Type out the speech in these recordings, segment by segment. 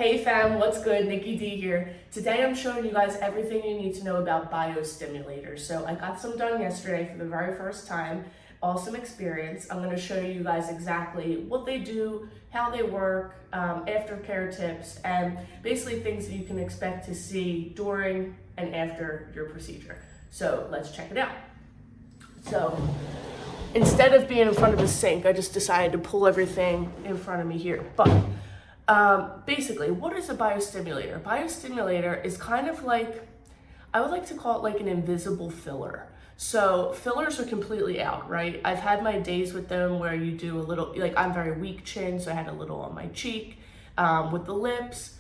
Hey fam, what's good? Nikki D here. Today I'm showing you guys everything you need to know about biostimulators. So I got some done yesterday for the very first time. Awesome experience. I'm going to show you guys exactly what they do, how they work, aftercare tips, and basically things that you can expect to see during and after your procedure. So let's check it out. So instead of being in front of the sink, I just decided to pull everything in front of me here. But basically, what is a biostimulator? A biostimulator is kind of like, I would like to call it like an invisible filler. So fillers are completely out, right? I've had my days with them where you do a little, like I'm very weak chin, so I had a little on my cheek, with the lips.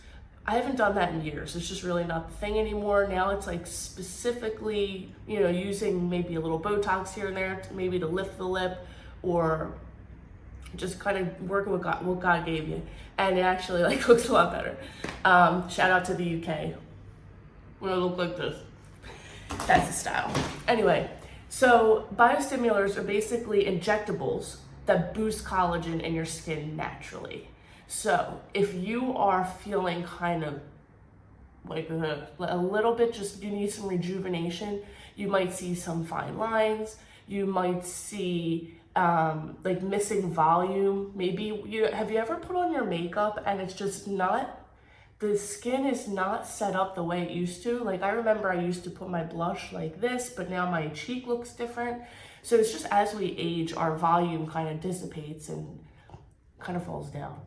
I haven't done that in years. It's just really not the thing anymore. Now it's like specifically, using maybe a little Botox here and there to maybe to lift the lip, or just kind of working with what God gave you. And it actually like looks a lot better. Shout out to the UK. When I look like this, that's the style. Anyway, so biostimulators are basically injectables that boost collagen in your skin naturally. So if you are feeling kind of like a little bit, just you need some rejuvenation, you might see some fine lines, you might see like missing volume. Maybe have you ever put on your makeup and it's just not, the skin is not set up the way it used to? Like I remember I used to put my blush like this, but now my cheek looks different. So it's just as we age, our volume kind of dissipates and kind of falls down.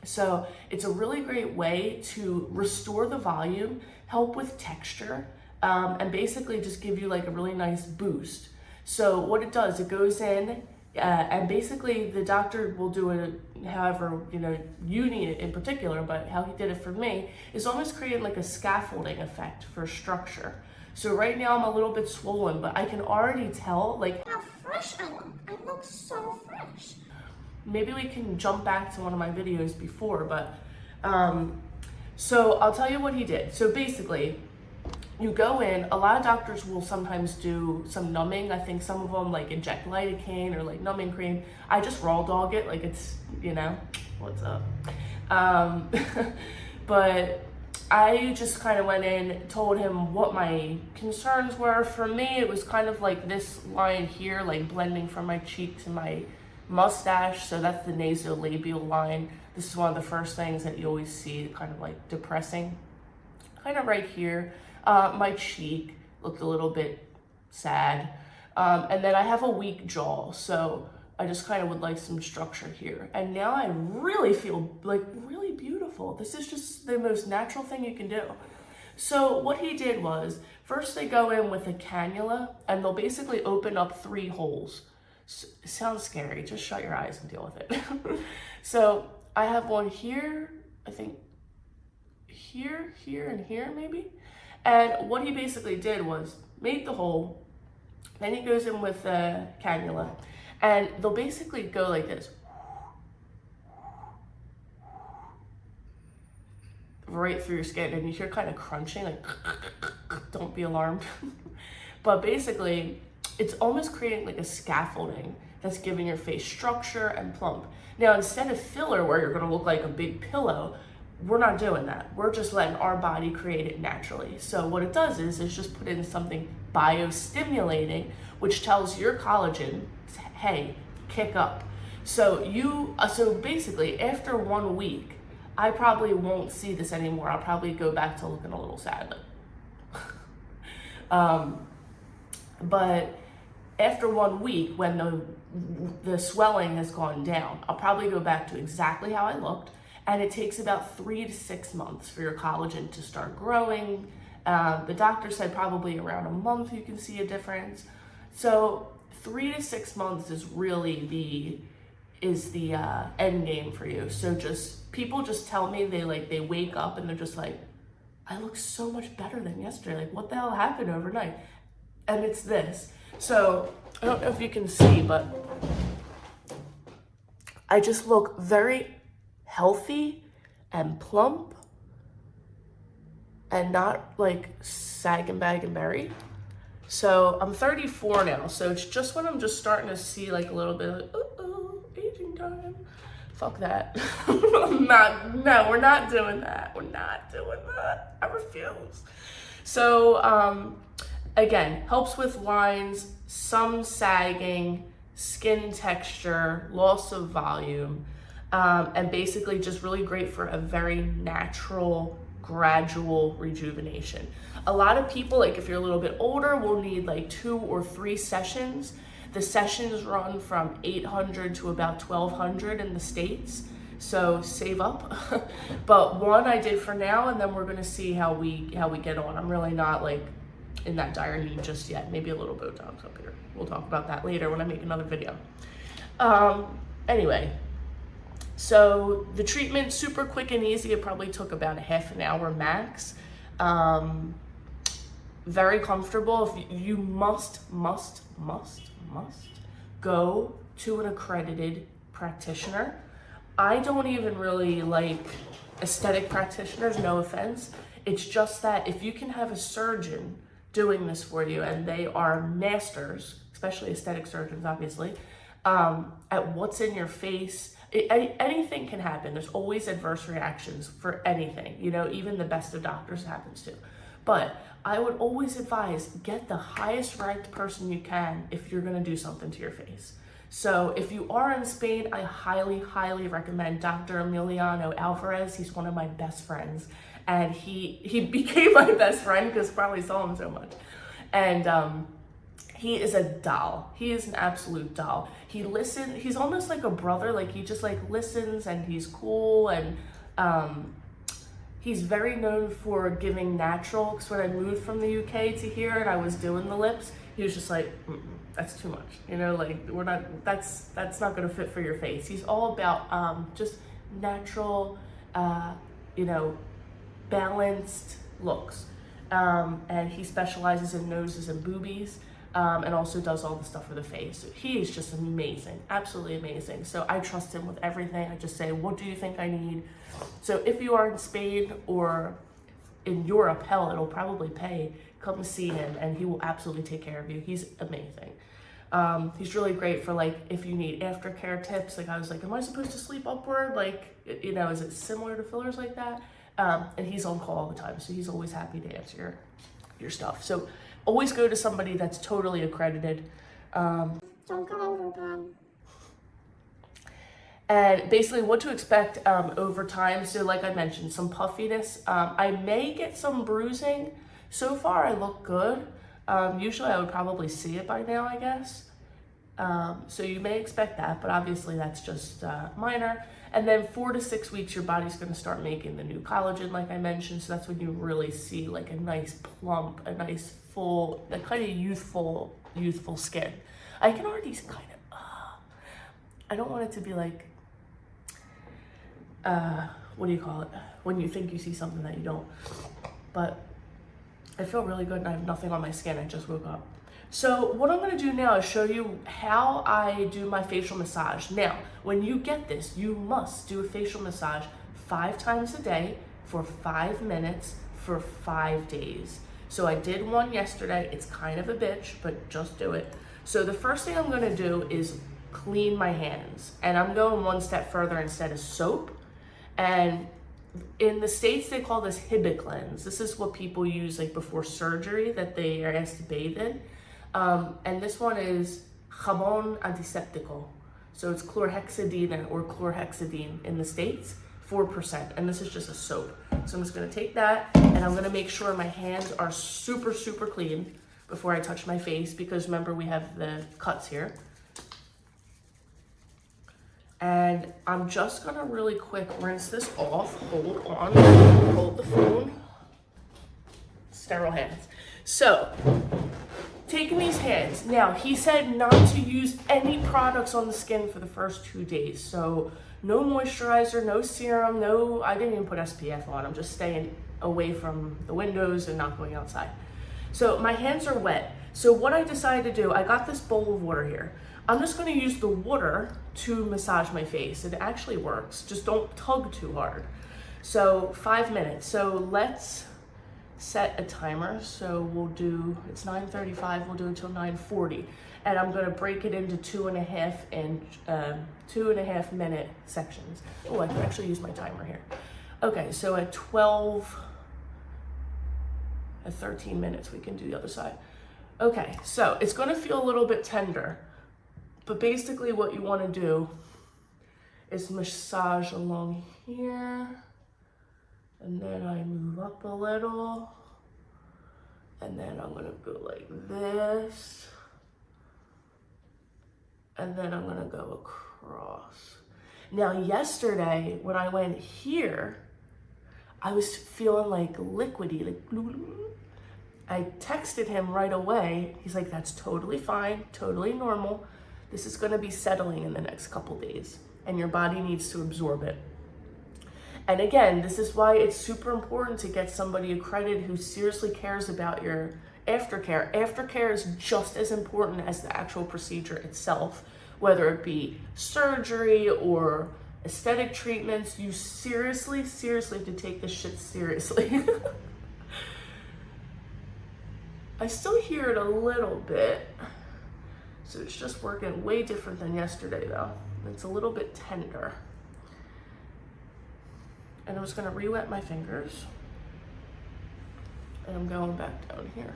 So it's a really great way to restore the volume, help with texture, and basically just give you like a really nice boost. So what it does, it goes in and basically the doctor will do it however you need it in particular, but how he did it for me is almost creating like a scaffolding effect for structure. So right now I'm a little bit swollen, but I can already tell like how fresh I look. I look so fresh. Maybe we can jump back to one of my videos before, but so I'll tell you what he did. So basically, you go in, a lot of doctors will sometimes do some numbing. I think some of them like inject lidocaine or like numbing cream. I just raw dog it, like it's, what's up. But I just kind of went in, told him what my concerns were. For me, it was kind of like this line here, like blending from my cheek to my mustache. So that's the nasolabial line. This is one of the first things that you always see kind of like depressing. Kind of right here. My cheek looked a little bit sad. And then I have a weak jaw, so I just kind of would like some structure here. And now I really feel like really beautiful. This is just the most natural thing you can do. So what he did was, first they go in with a cannula and they'll basically open up 3 holes. It sounds scary, just shut your eyes and deal with it. So I have one here, I think here, and here maybe. And what he basically did was made the hole, then he goes in with a cannula, and they'll basically go like this. Right through your skin, and you hear kind of crunching, like, don't be alarmed. But basically, it's almost creating like a scaffolding that's giving your face structure and plump. Now, instead of filler, where you're gonna look like a big pillow, we're not doing that. We're just letting our body create it naturally. So what it does is it's just put in something biostimulating, which tells your collagen, hey, kick up. So so basically after 1 week, I probably won't see this anymore. I'll probably go back to looking a little sad. But after 1 week, when the swelling has gone down, I'll probably go back to exactly how I looked. And it takes about 3 to 6 months for your collagen to start growing. The doctor said probably around a month you can see a difference. So 3 to 6 months is really the end game for you. So people just tell me they wake up and they're just like, I look so much better than yesterday. Like, what the hell happened overnight? And it's this. So I don't know if you can see, but I just look very healthy and plump and not like sag and bag and berry. So I'm 34 now, so it's just when I'm just starting to see like a little bit of aging time. fuck that. No, we're not doing that. We're not doing that. I refuse. So, again, helps with lines, some sagging, skin texture, loss of volume, and basically just really great for a very natural, gradual rejuvenation. A lot of people, like if you're a little bit older, will need like 2 or 3 sessions. The sessions run from $800 to about $1,200 in the States, so save up. But one I did for now, and then we're gonna see how we get on. I'm really not like in that dire need just yet. Maybe a little Botox up here. We'll talk about that later when I make another video. Anyway, so the treatment, super quick and easy. It probably took about a half an hour max. Very comfortable. If you must go to an accredited practitioner. I don't even really like aesthetic practitioners, no offense. It's just that if you can have a surgeon doing this for you and they are masters, especially aesthetic surgeons, obviously, at what's in your face, anything can happen. There's always adverse reactions for anything, you know, even the best of doctors happens to. But I would always advise, get the highest ranked person you can if you're gonna do something to your face. So if you are in Spain, I highly recommend Dr. Emiliano Álvarez. He's one of my best friends. And he became my best friend because I probably saw him so much. And he is a doll. He is an absolute doll. He listens, he's almost like a brother. Like he just like listens and he's cool. And he's very known for giving natural. Because when I moved from the UK to here and I was doing the lips, he was just like, that's too much. You know, like we're not, that's not gonna fit for your face. He's all about just natural, you know, balanced looks. And he specializes in noses and boobies, and also does all the stuff for the face. So he is just amazing, absolutely amazing. So I trust him with everything. I just say, what do you think I need? So if you are in Spain or in Europe, hell, it'll probably pay. Come see him and he will absolutely take care of you. He's amazing. He's really great for like, if you need aftercare tips. Like I was like, am I supposed to sleep upward? Like, you know, is it similar to fillers like that? And he's on call all the time. So he's always happy to answer your stuff. So always go to somebody that's totally accredited. Don't go overboard. And basically what to expect over time. So like I mentioned, some puffiness. I may get some bruising. So far I look good. Usually I would probably see it by now, I guess. So you may expect that, but obviously that's just minor. And then 4 to 6 weeks, your body's gonna start making the new collagen, like I mentioned. So that's when you really see like a nice plump, a nice full, a kind of youthful skin. I can already kind of, I don't want it to be like, what do you call it? When you think you see something that you don't. But I feel really good and I have nothing on my skin. I just woke up. So what I'm gonna do now is show you how I do my facial massage. Now, when you get this, you must do a facial massage 5 times a day for 5 minutes for 5 days. So I did one yesterday. It's kind of a bitch, but just do it. So the first thing I'm gonna do is clean my hands. And I'm going one step further. Instead of soap. And in the States, they call this Hibiclens. This is what people use like before surgery that they are asked to bathe in. And this one is jabón antiséptico. So it's chlorhexidine or chlorhexidine in the States, 4%. And this is just a soap. So I'm just gonna take that and I'm gonna make sure my hands are super clean before I touch my face, because remember we have the cuts here. And I'm just gonna really quick rinse this off. Hold on, hold the phone. Sterile hands. So, taking these hands. Now, he said not to use any products on the skin for the first 2 days. So, no moisturizer, no serum, no, I didn't even put SPF on. I'm just staying away from the windows and not going outside. So, my hands are wet. So, what I decided to do, I got this bowl of water here. I'm just gonna use the water to massage my face. It actually works, just don't tug too hard. So 5 minutes. So let's set a timer. So we'll do, it's 9:35, we'll do until 9:40. And I'm gonna break it into 2.5 minute sections. Oh, I can actually use my timer here. Okay, so at 13 minutes, we can do the other side. Okay, so it's gonna feel a little bit tender, but basically what you wanna do is massage along here, and then I move up a little, and then I'm gonna go like this, and then I'm gonna go across. Now, yesterday, when I went here, I was feeling like liquidy, like I texted him right away. He's like, that's totally fine, totally normal. This is gonna be settling in the next couple days, and your body needs to absorb it. And again, this is why it's super important to get somebody accredited who seriously cares about your aftercare. Aftercare is just as important as the actual procedure itself, whether it be surgery or aesthetic treatments. You seriously have to take this shit seriously. I still hear it a little bit, so it's just working way different than yesterday though. It's a little bit tender. And I'm just gonna re-wet my fingers, and I'm going back down here.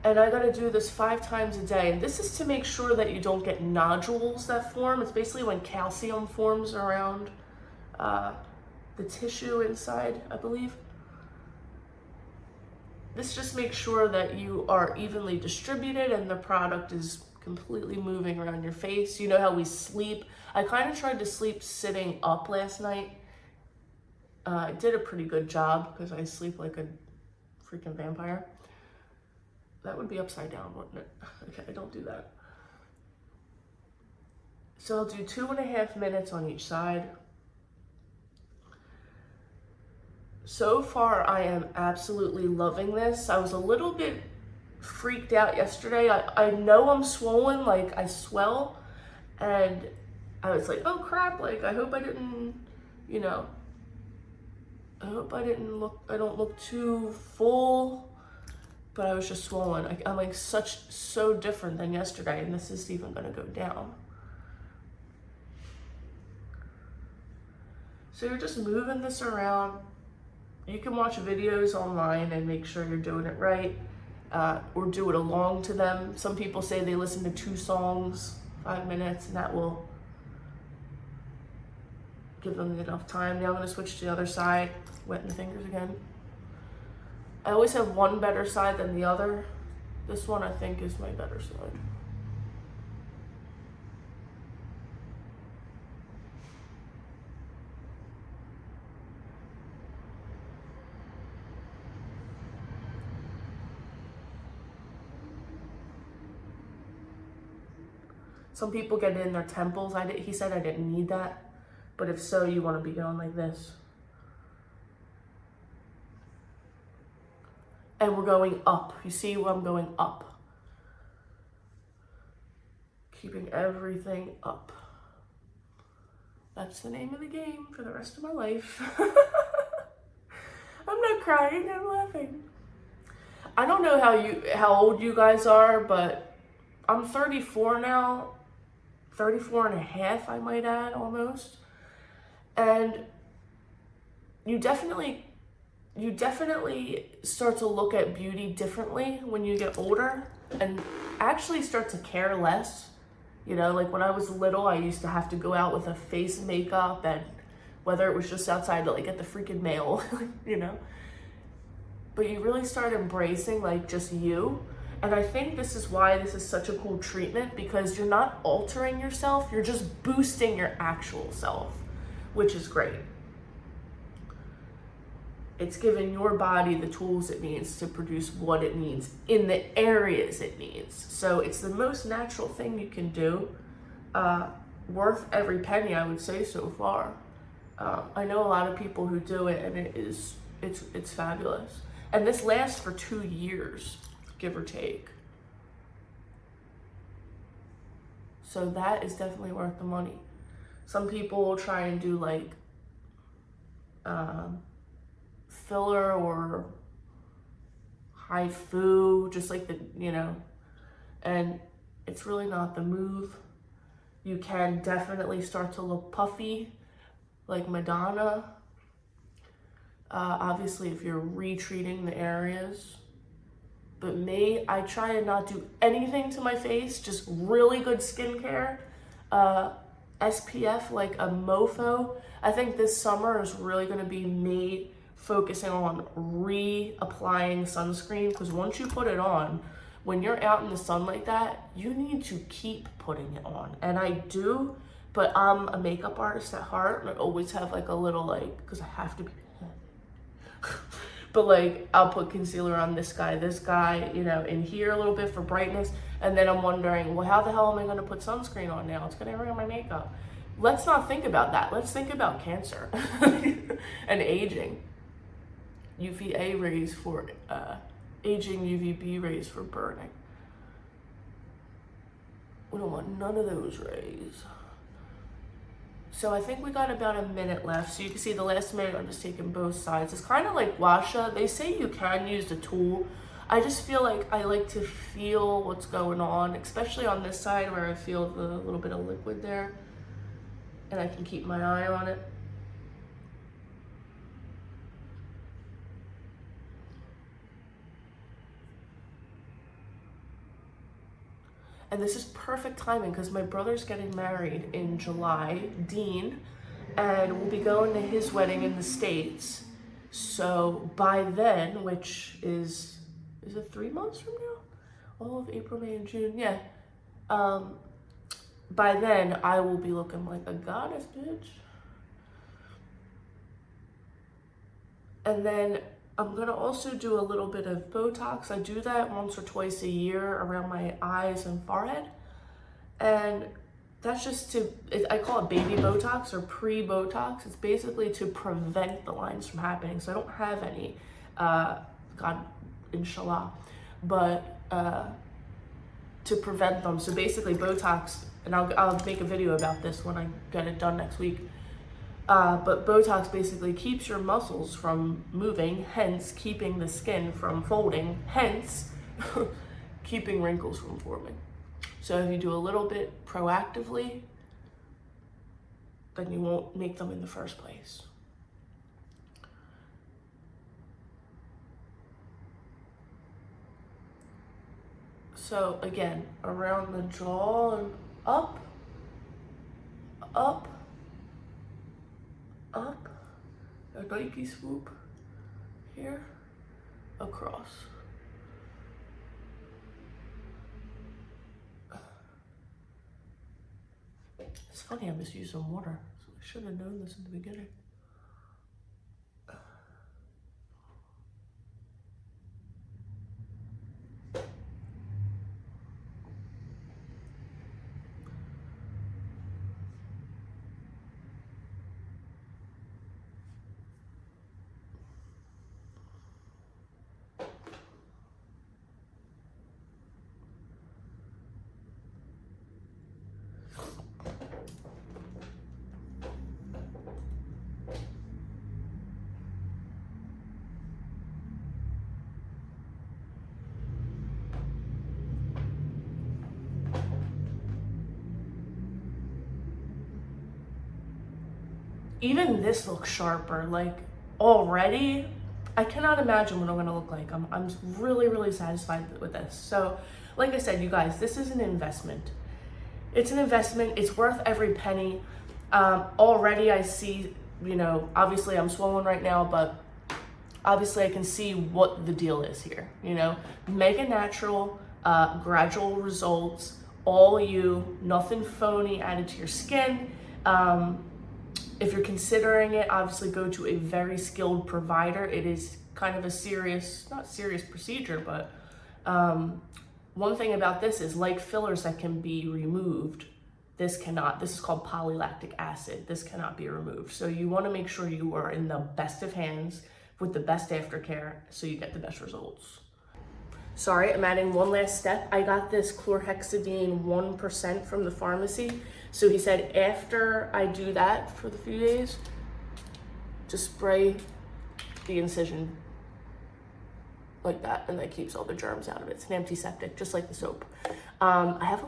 And I gotta do this 5 times a day. And this is to make sure that you don't get nodules that form. It's basically when calcium forms around the tissue inside, I believe. This just makes sure that you are evenly distributed and the product is completely moving around your face. You know how we sleep? I kind of tried to sleep sitting up last night. I did a pretty good job because I sleep like a freaking vampire. That would be upside down, wouldn't it? Okay, don't do that. So I'll do 2.5 minutes on each side. So far, I am absolutely loving this. I was a little bit freaked out yesterday. I know I'm swollen, like I swell, and I was like, oh crap, like I hope I didn't, you know, I don't look too full, but I was just swollen. I'm like so different than yesterday, and this is even gonna go down. So you're just moving this around. You can watch videos online and make sure you're doing it right, or do it along to them. Some people say they listen to 2 songs, 5 minutes, and that will give them enough time. Now I'm gonna switch to the other side, wetting the fingers again. I always have one better side than the other. This one I think is my better side. Some people get it in their temples. He said I didn't need that, but if so, you want to be going like this. And we're going up. You see where I'm going up. Keeping everything up. That's the name of the game for the rest of my life. I'm not crying, I'm laughing. I don't know how old you guys are, but I'm 34 now. 34 and a half, I might add, almost. And you definitely start to look at beauty differently when you get older and actually start to care less. You know, like when I was little, I used to have to go out with a face makeup, and whether it was just outside to like get the freaking mail, you know. But you really start embracing like just you. And I think this is why this is such a cool treatment, because you're not altering yourself, you're just boosting your actual self, which is great. It's giving your body the tools it needs to produce what it needs in the areas it needs. So it's the most natural thing you can do, worth every penny, I would say so far. I know a lot of people who do it, and it's fabulous. And this lasts for 2 years. Give or take. So that is definitely worth the money. Some people will try and do like filler or HIFU, just like the, you know, and it's really not the move. You can definitely start to look puffy, like Madonna. Obviously, if you're retreating the areas. But me, I try to not do anything to my face, just really good skincare. SPF like a mofo. I think this summer is really gonna be me focusing on reapplying sunscreen, because once you put it on, when you're out in the sun like that, you need to keep putting it on. And I do, but I'm a makeup artist at heart, and I always have like a little like, because I have to be, but like I'll put concealer on this guy, you know, in here a little bit for brightness. And then I'm wondering, well, how the hell am I gonna put sunscreen on now? It's gonna ruin my makeup. Let's not think about that. Let's think about cancer and aging. UVA rays for aging, UVB rays for burning. We don't want none of those rays. So I think we got about a minute left. So you can see the last minute, I'm just taking both sides. It's kind of like guasha. They say you can use the tool. I just feel like I like to feel what's going on, especially on this side where I feel the little bit of liquid there. And I can keep my eye on it. And this is perfect timing because my brother's getting married in July, Dean, and we'll be going to his wedding in the States. So by then, which is it 3 months from now? All of April, May, and June, yeah. By then, I will be looking like a goddess, bitch. And then I'm gonna also do a little bit of Botox. I do that once or twice a year around my eyes and forehead. And that's just I call it baby Botox or pre-Botox. It's basically to prevent the lines from happening. So I don't have any, God, inshallah, but to prevent them. So basically Botox, and I'll make a video about this when I get it done next week. But Botox basically keeps your muscles from moving, hence keeping the skin from folding, hence keeping wrinkles from forming. So if you do a little bit proactively, then you won't make them in the first place. So again, around the jaw and up, up, up, a Nike swoop here, across. It's funny, I misused some water, so I should have known this in the beginning. Even this looks sharper, like already. I cannot imagine what I'm gonna look like. I'm really, really satisfied with this. So, like I said, you guys, this is an investment. It's an investment, it's worth every penny. Already I see, you know, obviously I'm swollen right now, but obviously I can see what the deal is here, you know? Make it natural, gradual results, all you, nothing phony added to your skin. If you're considering it, obviously go to a very skilled provider. It is kind of a serious, not serious procedure, but one thing about this is, like fillers that can be removed, this cannot. This is called polylactic acid. This cannot be removed. So you want to make sure you are in the best of hands with the best aftercare so you get the best results. Sorry, I'm adding one last step. I got this chlorhexidine 1% from the pharmacy. So he said after I do that for the few days, just spray the incision like that, and that keeps all the germs out of it. It's an antiseptic, just like the soap. I have a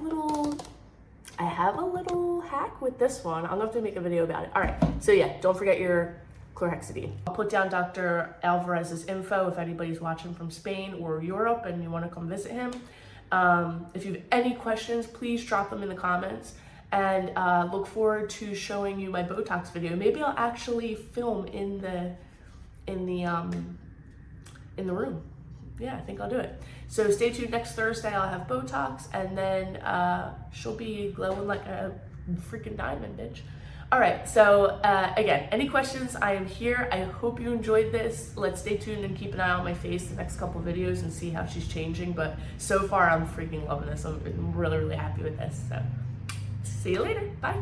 little hack with this one. I'm gonna have to make a video about it. All right, so yeah, don't forget your chlorhexidine. I'll put down Dr. Álvarez's info if anybody's watching from Spain or Europe and you want to come visit him. If you have any questions, please drop them in the comments, and look forward to showing you my Botox video. Maybe I'll actually film in the room. Yeah, I think I'll do it. So stay tuned. Next Thursday I'll have Botox, and then she'll be glowing like a freaking diamond, bitch. All right, so again, any questions, I am here. I hope you enjoyed this. Let's stay tuned and keep an eye on my face the next couple videos and see how she's changing. But so far, I'm freaking loving this. I'm really, really happy with this. So see you later. Bye.